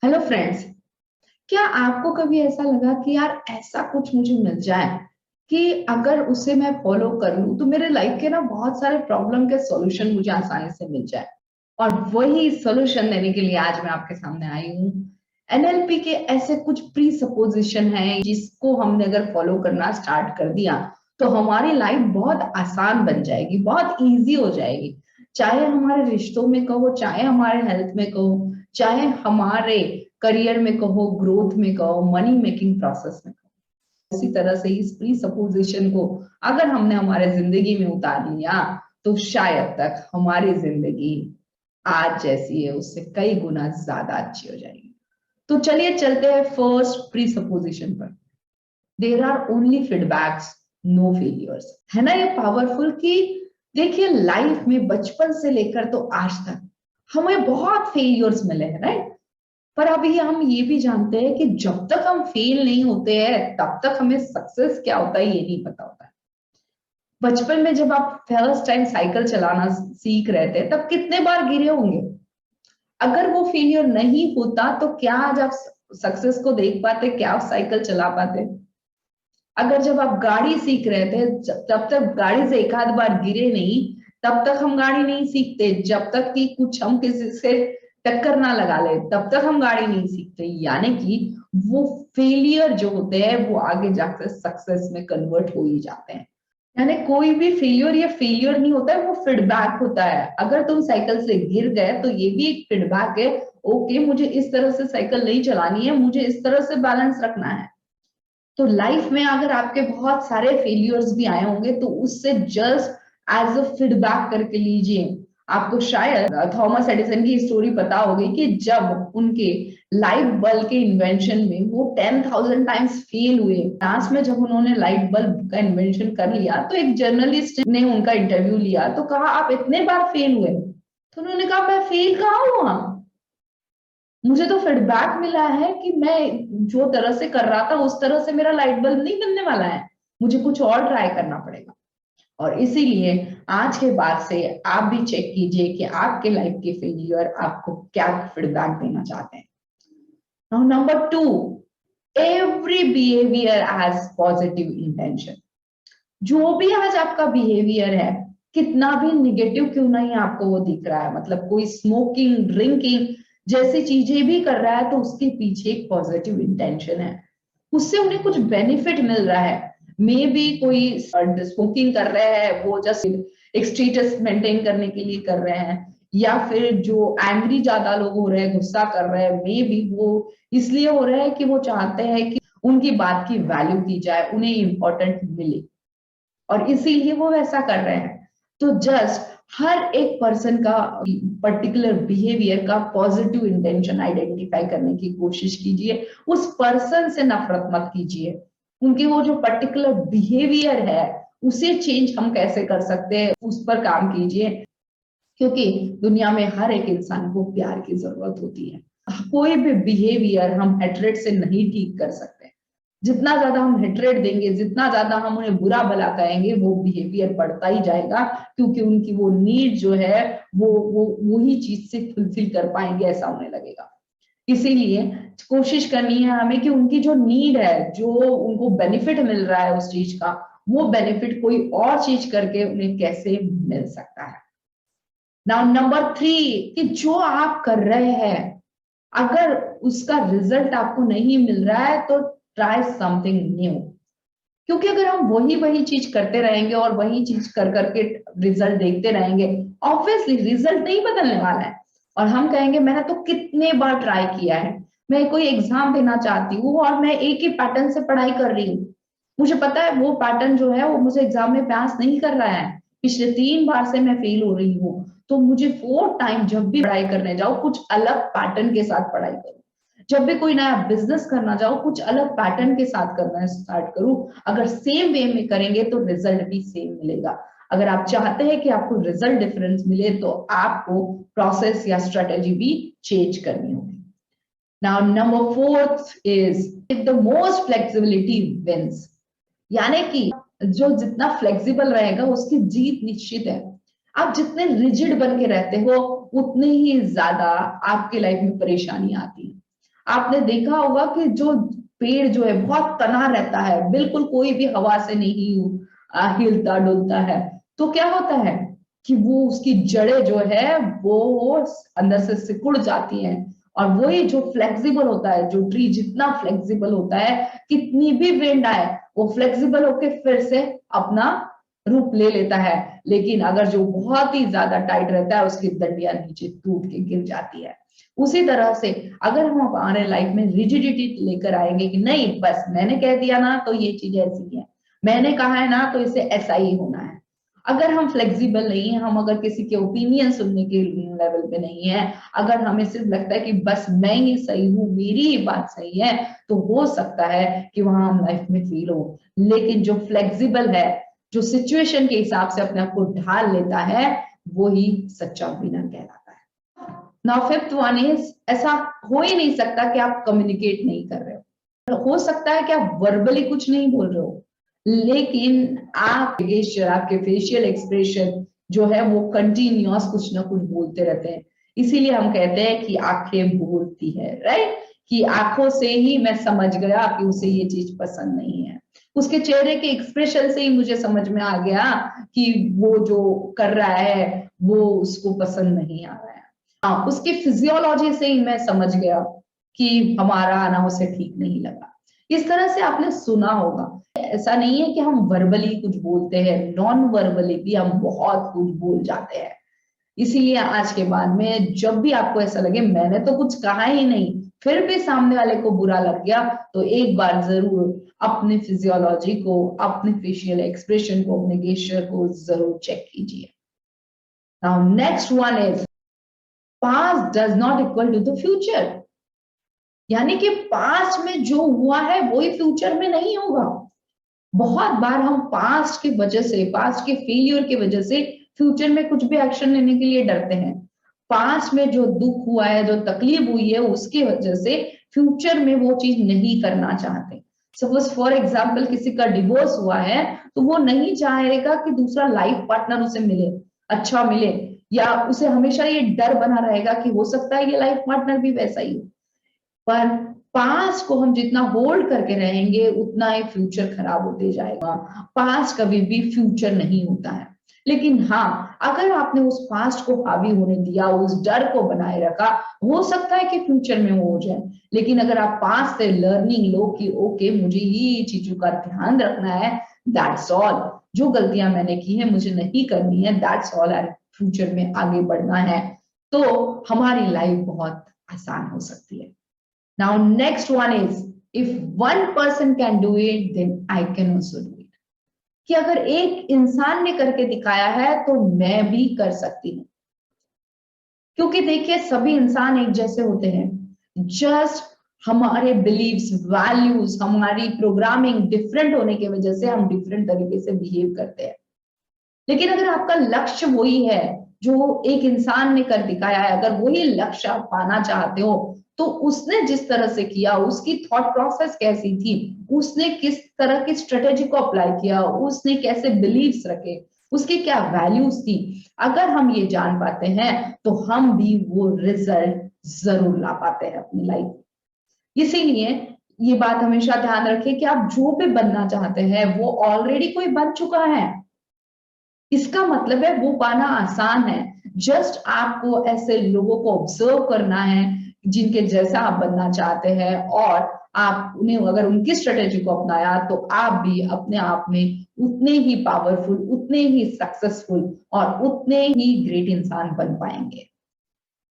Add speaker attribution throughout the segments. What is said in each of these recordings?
Speaker 1: Hello friends. क्या आपको कभी ऐसा लगा कि यार ऐसा कुछ मुझे मिल जाए कि अगर उसे मैं फॉलो कर लूं तो मेरे लाइफ के ना बहुत सारे प्रॉब्लम के सॉल्यूशन मुझे आसानी से मिल जाए। और वही सॉल्यूशन देने के लिए आज मैं आपके सामने आई हूँ। एनएलपी के ऐसे कुछ प्री सपोजिशन हैं जिसको हमने अगर फॉलो करना स्टार्ट कर दिया तो हमारी लाइफ बहुत आसान बन जाएगी, बहुत इजी हो जाएगी। चाहे हमारे रिश्तों में कहो, चाहे हमारे हेल्थ में कहो, चाहे हमारे करियर में कहो, ग्रोथ में कहो, मनी मेकिंग प्रोसेस में कहो। इसी तरह से इस प्री सपोजिशन को अगर हमने हमारे जिंदगी में उतार लिया तो शायद तक हमारी जिंदगी आज जैसी है उससे कई गुना ज्यादा अच्छी हो जाएगी। तो चलिए चलते हैं फर्स्ट प्री सपोजिशन पर। There are only feedbacks, no failures. है ना ये पावरफुल कि देखिए लाइफ में बचपन से लेकर तो आज तक हमें बहुत फेलियर्स मिले हैं, राइट। पर अभी हम ये भी जानते हैं कि जब तक हम फेल नहीं होते हैं तब तक हमें सक्सेस क्या होता है ये नहीं पता होता है। बचपन में जब आप फर्स्ट टाइम साइकिल चलाना सीख रहे थे तब कितने बार गिरे होंगे। अगर वो फेलियर नहीं होता तो क्या आज आप सक्सेस को देख पाते, क्या आप साइकिल चला पाते। अगर जब आप गाड़ी सीख रहे थे तब तक गाड़ी से एक आध बार गिरे नहीं, तब तक हम गाड़ी नहीं सीखते। जब तक कि कुछ हम किसी से टक्कर ना लगा ले तब तक हम गाड़ी नहीं सीखते। यानी कि वो फेलियर जो होते हैं वो आगे जाकर सक्सेस में कन्वर्ट हो ही जाते हैं। यानी कोई भी फेलियर ये फेलियर नहीं होता है, वो फीडबैक होता है। अगर तुम साइकिल से गिर गए तो ये भी एक फीडबैक है। ओके, मुझे इस तरह से साइकिल नहीं चलानी है, मुझे इस तरह से बैलेंस रखना है। तो लाइफ में अगर आपके बहुत सारे फेलियर्स भी आए होंगे तो उससे जस्ट एज अ फीडबैक करके लीजिए। आपको शायद थॉमस एडिसन की स्टोरी पता होगी कि जब उनके लाइट बल्ब के इन्वेंशन में वो 10,000 टाइम्स फेल हुए, लास्ट में जब उन्होंने लाइट बल्ब का इन्वेंशन कर लिया तो एक जर्नलिस्ट ने उनका इंटरव्यू लिया तो कहा आप इतने बार फेल हुए। तो उन्होंने कहा मैं फेल कहाँ हुआ, मुझे तो फीडबैक मिला है कि मैं जो तरह से कर रहा था उस तरह से मेरा लाइट बल्ब नहीं बनने वाला है, मुझे कुछ और ट्राई करना पड़ेगा। और इसीलिए आज के बाद से आप भी चेक कीजिए कि आपके लाइफ के फेलियर आपको क्या फीडबैक देना चाहते हैं। Now number two, every behaviour has positive intention. जो भी आज आपका बिहेवियर है, कितना भी निगेटिव क्यों नहीं आपको वो दिख रहा है, मतलब कोई स्मोकिंग, ड्रिंकिंग जैसी चीजें भी कर रहा है तो उसके पीछे एक पॉजिटिव इंटेंशन है, उससे उन्हें कुछ बेनिफिट मिल रहा है। मे बी कोई स्मोकिंग कर रहे हैं वो जस्ट एक स्टेटस मेंटेन करने के लिए कर रहे हैं, या फिर जो एंग्री ज्यादा लोग हो रहे हैं, गुस्सा कर रहे हैं, मे बी वो इसलिए हो रहा है कि वो चाहते हैं कि उनकी बात की वैल्यू की जाए, उन्हें इंपॉर्टेंट मिले और इसीलिए वो वैसा कर रहे हैं। तो जस्ट हर एक पर्सन का पर्टिकुलर बिहेवियर का पॉजिटिव इंटेंशन आइडेंटिफाई करने की कोशिश कीजिए। उस पर्सन से नफरत मत कीजिए, उनके वो जो पर्टिकुलर बिहेवियर है उसे चेंज हम कैसे कर सकते हैं उस पर काम कीजिए। क्योंकि दुनिया में हर एक इंसान को प्यार की जरूरत होती है। कोई भी बिहेवियर हम हेट्रेड से नहीं ठीक कर सकते। जितना ज्यादा हम हेट्रेड देंगे, जितना ज्यादा हम उन्हें बुरा भला कहेंगे, वो बिहेवियर बढ़ता ही जाएगा, क्योंकि उनकी वो नीड जो है वो वही चीज से फुलफिल कर पाएंगे ऐसा उन्हें लगेगा। इसीलिए कोशिश करनी है हमें कि उनकी जो नीड है, जो उनको बेनिफिट मिल रहा है उस चीज का, वो बेनिफिट कोई और चीज करके उन्हें कैसे मिल सकता है। नाउ नंबर थ्री, कि जो आप कर रहे हैं अगर उसका रिजल्ट आपको नहीं मिल रहा है तो ट्राई समथिंग न्यू। क्योंकि अगर हम वही वही चीज करते रहेंगे और वही चीज कर करके रिजल्ट देखते रहेंगे, ऑब्वियसली रिजल्ट नहीं बदलने वाला है। और हम कहेंगे मैंने तो कितने बार ट्राई किया है, मैं कोई एग्जाम देना चाहती हूँ और मैं एक ही पैटर्न से पढ़ाई कर रही हूँ, मुझे पता है वो पैटर्न जो है वो मुझे एग्जाम में पास नहीं कर रहा है, पिछले 3 बार से मैं फेल हो रही हूँ। तो मुझे 4 टाइम जब भी पढ़ाई करने जाओ कुछ अलग पैटर्न के साथ पढ़ाई करो। जब भी कोई नया बिजनेस करना जाओ कुछ अलग पैटर्न के साथ करना स्टार्ट करूं। अगर सेम वे में करेंगे तो रिजल्ट भी सेम मिलेगा। अगर आप चाहते हैं कि आपको रिजल्ट डिफरेंस मिले तो आपको प्रोसेस या स्ट्रेटेजी भी चेंज करनी होगी। Now number fourth is the most flexibility wins. यानी कि जो जितना फ्लेक्सिबल रहेगा उसकी जीत निश्चित है। आप जितने रिजिड बन के रहते हो उतने ही ज्यादा आपके लाइफ में परेशानी आती है। आपने देखा होगा कि जो पेड़ जो है बहुत तना रहता है, बिल्कुल कोई भी हवा से नहीं हिलता डुलता है, तो क्या होता है कि वो उसकी जड़ें जो है वो अंदर से सिकुड़ जाती हैं। और वही जो फ्लेक्सिबल होता है, जो ट्री जितना फ्लेक्सिबल होता है, कितनी भी विंड आए वो फ्लेक्सिबल होके फिर से अपना रूप ले लेता है। लेकिन अगर जो बहुत ही ज्यादा टाइट रहता है, उसकी डंडियां नीचे टूट के गिर जाती है। उसी तरह से अगर हम हमारे लाइफ में रिजिडिटी लेकर आएंगे कि नहीं बस मैंने कह दिया ना तो ये चीज ऐसी है, मैंने कहा है ना तो इसे ऐसा ही होना है, अगर हम फ्लेक्सिबल नहीं है, हम अगर किसी के ओपिनियन सुनने के लेवल पे नहीं है, अगर हमें सिर्फ लगता है कि बस मैं ही सही हूँ, मेरी ही बात सही है, तो हो सकता है कि वहां हम लाइफ में फेल हो। लेकिन जो फ्लेक्सिबल है, जो सिचुएशन के हिसाब से अपने आप को ढाल लेता है, वो ही सच्चा विनर कहलाता है। नाउ फिफ्थ वन इज, ऐसा हो ही नहीं सकता कि आप कम्युनिकेट नहीं कर रहे हो सकता है कि आप वर्बली कुछ नहीं बोल रहे हो, लेकिन आप गेस्चर, आपके फेशियल एक्सप्रेशन जो है वो कंटिन्यूअस कुछ ना कुछ बोलते रहते हैं। इसीलिए हम कहते हैं कि आंखें बोलती है, राइट, कि आंखों से ही मैं समझ गया कि उसे ये चीज पसंद नहीं है, उसके चेहरे के एक्सप्रेशन से ही मुझे समझ में आ गया कि वो जो कर रहा है वो उसको पसंद नहीं आ रहा है। हाँ, उसकी फिजियोलॉजी से ही मैं समझ गया कि हमारा आना उसे ठीक नहीं लगा। इस तरह से आपने सुना होगा, ऐसा नहीं है कि हम वर्बली कुछ बोलते हैं, नॉन वर्बली भी हम बहुत कुछ बोल जाते हैं। इसीलिए आज के बाद में जब भी आपको ऐसा लगे मैंने तो कुछ कहा ही नहीं, फिर भी सामने वाले को बुरा लग गया, तो एक बार जरूर अपने फिजियोलॉजी को, अपने फेशियल एक्सप्रेशन को, अपने गेस्चर को जरूर चेक कीजिए। Now next one is, past does not equal to the future. यानी कि पास्ट में जो हुआ है वही फ्यूचर में नहीं होगा। बहुत बार हम पास्ट की वजह से, पास्ट के फेलियर की वजह से फ्यूचर में कुछ भी एक्शन लेने के लिए डरते हैं। पास्ट में जो दुख हुआ है, जो तकलीफ हुई है, उसकी वजह से फ्यूचर में वो चीज नहीं करना चाहते। सपोज फॉर एग्जाम्पल किसी का डिवोर्स हुआ है, तो वो नहीं चाहेगा कि दूसरा लाइफ पार्टनर उसे मिले, अच्छा मिले, या उसे हमेशा ये डर बना रहेगा कि हो सकता है ये लाइफ पार्टनर भी वैसा ही हो। पर पास्ट को हम जितना होल्ड करके रहेंगे उतना ही फ्यूचर खराब होते जाएगा। पास्ट कभी भी फ्यूचर नहीं होता है। लेकिन हाँ, अगर आपने उस पास्ट को हावी होने दिया, उस डर को बनाए रखा, हो सकता है कि फ्यूचर में वो हो जाए। लेकिन अगर आप पास्ट से लर्निंग लो कि ओके मुझे ये चीजों का ध्यान रखना है, दैट्स ऑल, जो गलतियां मैंने की है मुझे नहीं करनी है, दैट्स ऑल, एंड फ्यूचर में आगे बढ़ना है, तो हमारी लाइफ बहुत आसान हो सकती है। Now, next one is, if one person can do it, then I can also do it. कि अगर एक इंसान ने करके दिखाया है तो मैं भी कर सकती हूँ। क्योंकि देखिए सभी इंसान एक जैसे होते हैं, जस्ट हमारे बिलीव्स, वैल्यूज, हमारी प्रोग्रामिंग डिफरेंट होने की वजह से हम डिफरेंट तरीके से बिहेव करते हैं। लेकिन अगर आपका लक्ष्य वही है जो एक इंसान ने कर दिखाया है, अगर वही लक्ष्य आप पाना चाहते हो, तो उसने जिस तरह से किया, उसकी थॉट प्रोसेस कैसी थी, उसने किस तरह की स्ट्रेटेजी को अप्लाई किया, उसने कैसे बिलीव्स रखे, उसकी क्या वैल्यूज थी, अगर हम ये जान पाते हैं तो हम भी वो रिजल्ट जरूर ला पाते हैं अपनी लाइफ। इसीलिए ये बात हमेशा ध्यान रखें कि आप जो भी बनना चाहते हैं वो ऑलरेडी कोई बन चुका है। इसका मतलब है वो पाना आसान है। जस्ट आपको ऐसे लोगों को ऑब्जर्व करना है जिनके जैसा आप बनना चाहते हैं, और आप उन्हें अगर उनकी स्ट्रेटेजी को अपनाया तो आप भी अपने आप में उतने ही पावरफुल, उतने ही सक्सेसफुल और उतने ही ग्रेट इंसान बन पाएंगे।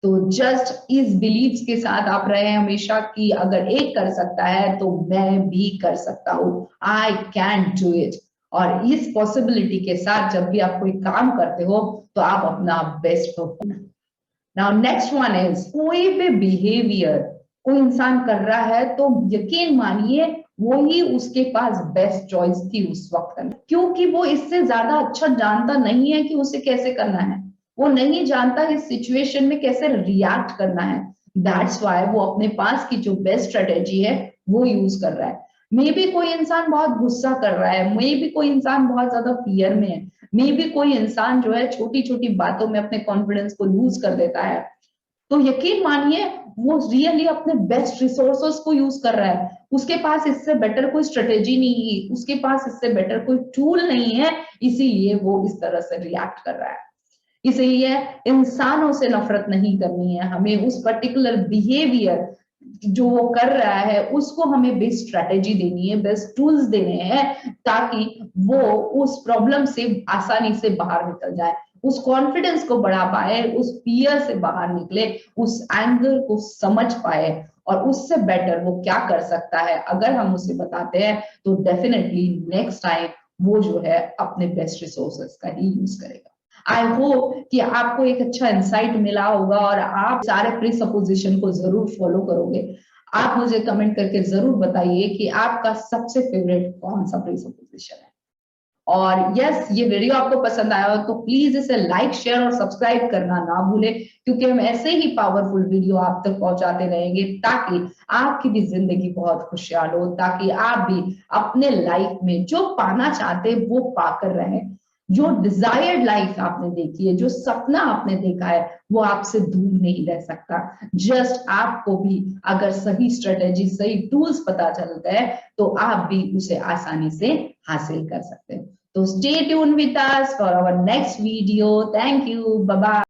Speaker 1: तो जस्ट इस बिलीव्स के साथ आप रहे हमेशा कि अगर एक कर सकता है तो मैं भी कर सकता हूँ, आई कैन डू इट। और इस पॉसिबिलिटी के साथ जब भी आप कोई काम करते हो तो आप अपना best perform. Now next one is, कोई भी बिहेवियर कोई इंसान कर रहा है तो यकीन मानिए वो ही उसके पास बेस्ट चॉइस थी उस वक्त, क्योंकि वो इससे ज्यादा अच्छा जानता नहीं है कि उसे कैसे करना है, वो नहीं जानता इस सिचुएशन में कैसे रिएक्ट करना है। दैट्स वाई वो अपने पास की जो बेस्ट स्ट्रेटेजी है वो यूज कर रहा है। मे बी कोई इंसान बहुत गुस्सा कर रहा है, मे बी कोई इंसान बहुत ज्यादा फियर में है, मे बी कोई इंसान जो है छोटी छोटी बातों में अपने कॉन्फिडेंस को लूज कर देता है। तो यकीन मानिए वो रियली अपने बेस्ट रिसोर्सेस को यूज कर रहा है। उसके पास इससे बेटर कोई स्ट्रेटेजी नहीं है, उसके पास इससे बेटर कोई टूल नहीं है, इसीलिए वो इस तरह से रिएक्ट कर रहा है। इसीलिए इंसानों से नफरत नहीं करनी है हमें, उस पर्टिकुलर बिहेवियर जो वो कर रहा है उसको हमें बेस्ट स्ट्रेटेजी देनी है, बेस्ट टूल्स देने हैं, ताकि वो उस प्रॉब्लम से आसानी से बाहर निकल जाए, उस कॉन्फिडेंस को बढ़ा पाए, उस फियर से बाहर निकले, उस एंगर को समझ पाए, और उससे बेटर वो क्या कर सकता है अगर हम उसे बताते हैं तो डेफिनेटली नेक्स्ट टाइम वो जो है अपने बेस्ट रिसोर्सेस का ही यूज करेगा। आई होप कि आपको एक अच्छा इंसाइट मिला होगा और आप सारे प्री सपोजिशन को जरूर फॉलो करोगे। आप मुझे कमेंट करके जरूर बताइए कि आपका सबसे फेवरेट कौन सा प्री सपोजिशन है। और यस, ये वीडियो आपको पसंद आया हो तो प्लीज इसे लाइक शेयर और सब्सक्राइब करना ना भूलें, क्योंकि हम ऐसे ही पावरफुल वीडियो आप तक पहुंचाते रहेंगे ताकि आपकी भी जिंदगी बहुत खुशहाल हो, ताकि आप भी अपने लाइफ में जो पाना चाहते हैं वो पाकर रहें। जो डिजायर्ड लाइफ आपने देखी है, जो सपना आपने देखा है, वो आपसे दूर नहीं रह सकता। जस्ट आपको भी अगर सही स्ट्रेटेजी, सही टूल्स पता चल गए तो आप भी उसे आसानी से हासिल कर सकते हैं। So stay tuned with us for our next video. Thank you. Bye bye.